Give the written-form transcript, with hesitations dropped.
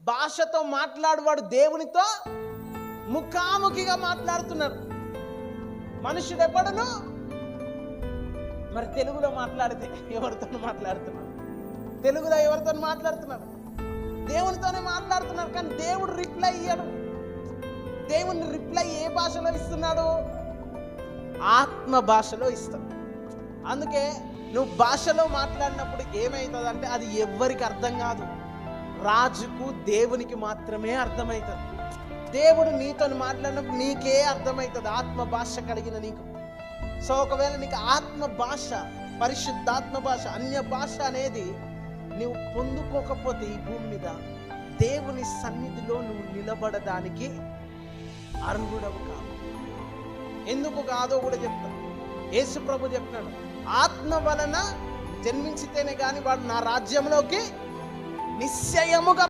భాషతో మాట్లాడువాడు దేవునితో ముఖాముఖిగా మాట్లాడుతున్నారు. మనుషుడు ఎప్పుడును మరి తెలుగులో మాట్లాడితే ఎవరితో మాట్లాడుతున్నారు? తెలుగులో ఎవరితో మాట్లాడుతున్నారు? దేవునితోనే మాట్లాడుతున్నారు. కానీ దేవుడు రిప్లై ఇయ్యడు. దేవుని రిప్లై ఏ భాషలో ఇస్తున్నాడు? ఆత్మ భాషలో ఇస్తాడు. అందుకే నువ్వు భాషలో మాట్లాడినప్పుడు ఏమవుతుందంటే అది ఎవ్వరికి అర్థం కాదు. రాజుకు దేవునికి మాత్రమే అర్థమవుతుంది. దేవుడు నీతో మాట్లాడినప్పుడు నీకే అర్థమవుతుంది, ఆత్మ భాష కలిగిన నీకు. సో ఒకవేళ నీకు ఆత్మ భాష, పరిశుద్ధాత్మ భాష, అన్య భాష అనేది నువ్వు పొందుకోకపోతే ఈ భూమి మీద దేవుని సన్నిధిలో నువ్వు నిలబడడానికి అర్హుడవు కాదు. ఎందుకు కాదో కూడా చెప్తాను. యేసు ప్రభు చెప్తున్నాడు, ఆత్మ వలన జన్మించితేనే కానీ వాడు నా రాజ్యంలోకి నిశ్చయముగా